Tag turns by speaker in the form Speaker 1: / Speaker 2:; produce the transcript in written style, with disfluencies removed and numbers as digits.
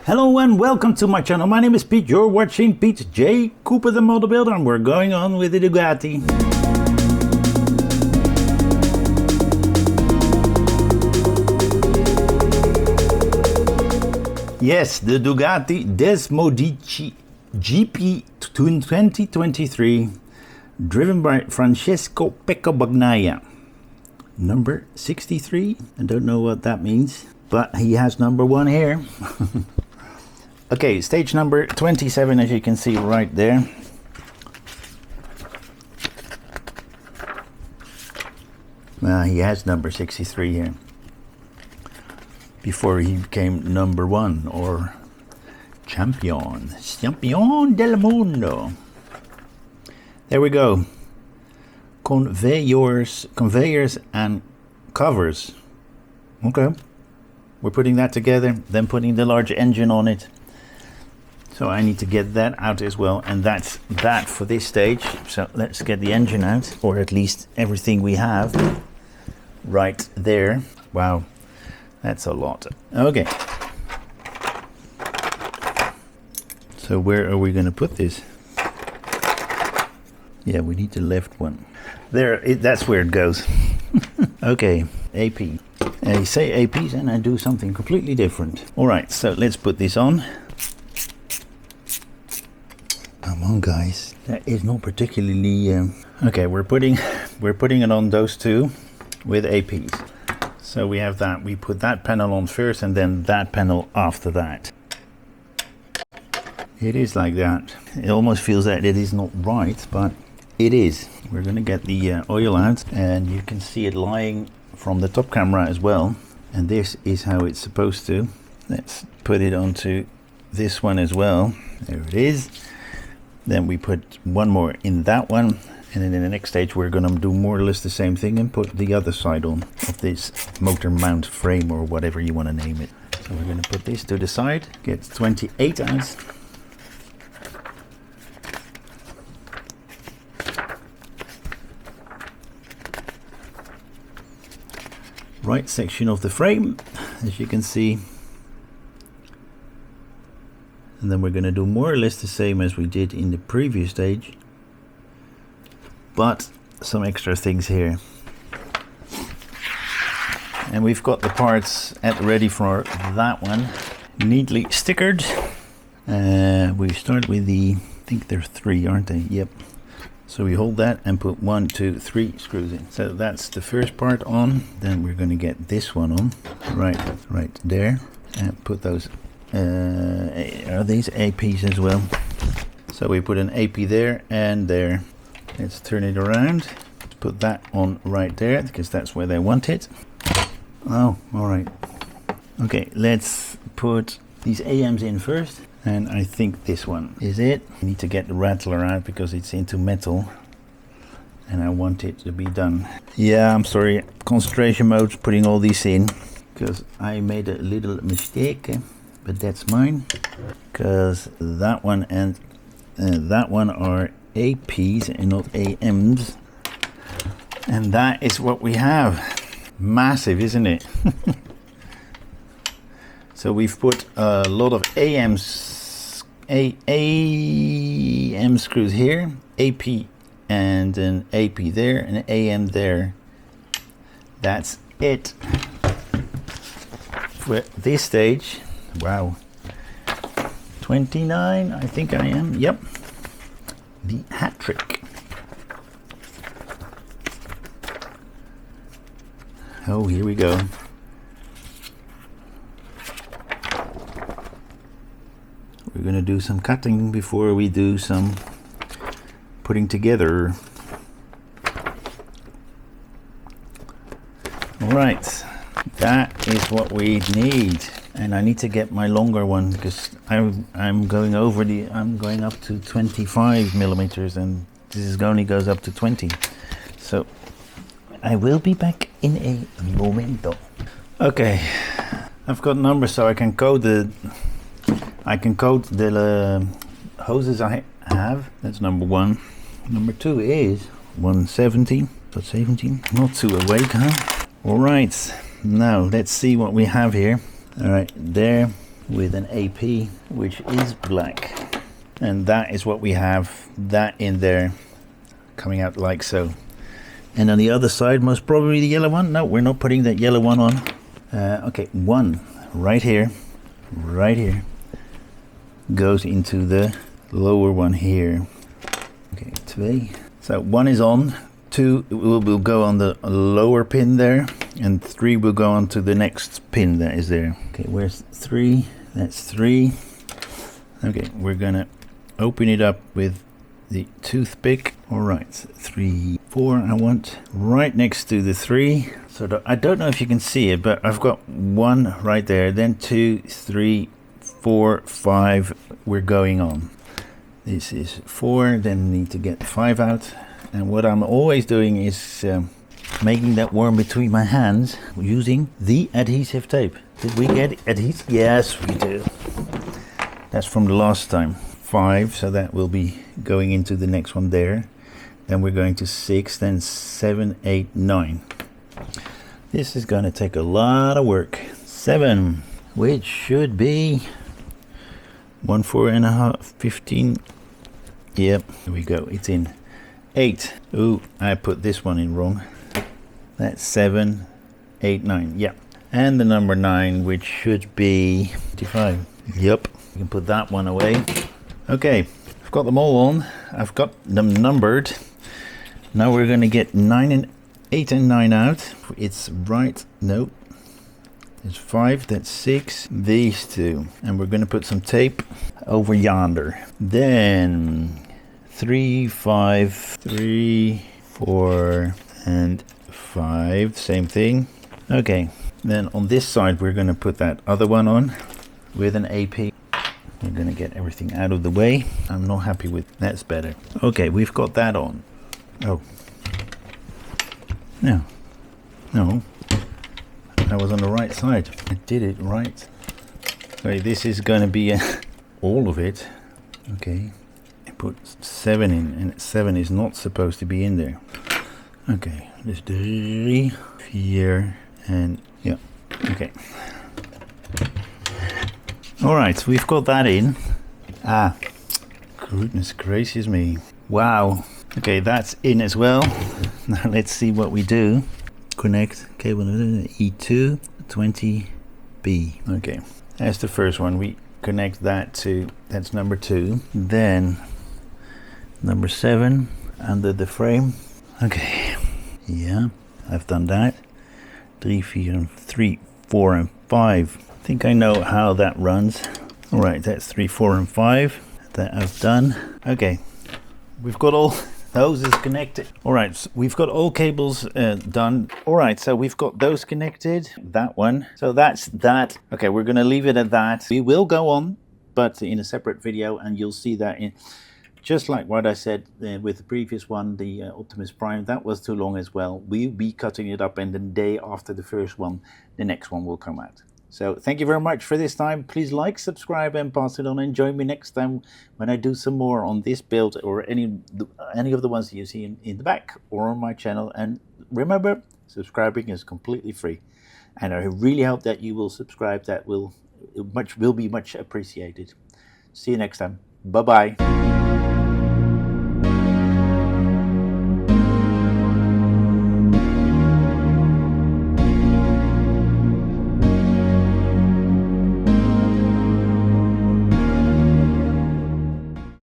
Speaker 1: Hello and welcome to my channel. My name is Pete. You're watching Pete J. Cooper the Motor Builder, and we're going on with the Ducati. Yes, the Ducati MotoGP 2023, driven by Francesco Pecco Bagnaia. Number 63. I don't know what that means, but he has number 1 here. Okay, stage number 27, as you can see right there. He has number 63 here. Before he became number 1 or champion del mundo. There we go. Conveyors and Covers. Okay. We're putting that together, then putting the large engine on it. So I need to get that out as well, and that's that for this stage. So let's get the engine out, or at least everything we have right there. Wow, that's a lot. Okay. So where are we going to put this? Yeah, we need the left one. There, that's where it goes. Okay, AP. I say APs and I do something completely different. Alright, so let's put this on. Come on, guys. That is not particularly... Okay, we're putting it on those two with APs. So we have that. We put that panel on first and then that panel after that. It is like that. It almost feels that it is not right, but it is. We're going to get the oil out, and you can see it lying from the top camera as well. And this is how it's supposed to. Let's put it onto this one as well. There it is. Then we put one more in that one, and then in the next stage we're going to do more or less the same thing and put the other side on of this motor mount frame, or whatever you want to name it. So we're going to put this to the side, get 28 out. Right section of the frame, as you can see. And then we're going to do more or less the same as we did in the previous stage, but some extra things here. And we've got the parts ready for that one, neatly stickered. We start with the, I think they're 3, aren't they? Yep. So we hold that and put 1, 2, 3 screws in. So that's the first part on. Then we're going to get this one on, right there, and put those. Are these APs as well? So we put an AP there and there. Let's turn it around. Put that on right there because that's where they want it. Oh, all right. Okay, let's put these AMs in first. And I think this one is it. I need to get the rattler out because it's into metal and I want it to be done. Yeah, I'm sorry, concentration mode, putting all these in because I made a little mistake, but that's mine, because that one and that one are APs and not AMs, and that is what we have. Massive, isn't it? So we've put a lot of AM screws here, AP and an AP there, and an AM there. That's it for this stage. Wow. 29, I think I am. Yep. The hat trick. Oh, here we go. We're going to do some cutting before we do some putting together. Alright, that is what we need. And I need to get my longer one because I'm going over I'm going up to 25 millimeters and this only goes up to 20. So I will be back in a momento. Okay, I've got numbers so I can code the hoses I have. That's number 1. Number 2 is 170. So 17. Not too awake, huh? All right. Now let's see what we have here. All right, there. with an AP, which is black. And that is what we have, that in there, coming out like so. And on the other side, most probably the yellow one. No, we're not putting that yellow one on. Okay, one right here, goes into the lower one here. Okay, two. So one is on, two will go on the lower pin there, and three will go on to the next pin that is there. Okay, where's three? That's three. Okay, we're gonna open it up with the toothpick. All right, 3, 4 I want right next to the 3. So I don't know if you can see it, but I've got 1 right there, then 2, 3, 4, 5 we're going on. This is 4, then need to get 5 out. And what I'm always doing is making that worm between my hands using the adhesive tape. Did we get adhesive? Yes, we do. That's from the last time. 5, so that will be going into the next one there. Then we're going to 6, then 7, 8, 9. This is going to take a lot of work. 7, which should be 1, 4 and a half, 15. Yep, here we go. It's in. 8. Ooh, I put this one in wrong. That's 7, 8, 9. Yeah. And the number 9, which should be 55. Yep. You can put that one away. Okay, I've got them all on. I've got them numbered. Now we're going to get 9 and 8 and 9 out. It's right. No. It's 5. That's 6. These two. And we're going to put some tape over yonder. Then 3, 5, 3, 4, and 5. Same thing. Okay. Then on this side, we're going to put that other one on with an AP. We're going to get everything out of the way. I'm not happy with that's better. Okay, we've got that on. Oh. No. No. I was on the right side. I did it right. Okay, this is going to be all of it. Okay. I put 7 in, and 7 is not supposed to be in there. Okay. Let's do 3, 4, and yeah. Okay. Alright, we've got that in. Ah, goodness gracious me. Wow. Okay, that's in as well. Now let's see what we do. Connect cable E2 20B. Okay, that's the first one. We connect that to, that's number 2. Then number 7 under the frame. Okay, yeah, I've done that. 3, 4, and 5. I think I know how that runs. All right, that's 3, 4, and 5 that I've done. Okay, we've got all those is connected. All right, so we've got all cables done. All right, so we've got those connected. That one. So that's that. Okay, we're gonna leave it at that. We will go on, but in a separate video, and you'll see that in just like what I said with the previous one, the Optimus Prime. That was too long as well. We'll be cutting it up, and the day after the first one, the next one will come out. So thank you very much for this time. Please like, subscribe, and pass it on, and join me next time when I do some more on this build or any of the ones that you see in the back or on my channel. And remember, subscribing is completely free, and I really hope that you will subscribe. That will be much appreciated. See you next time. Bye bye.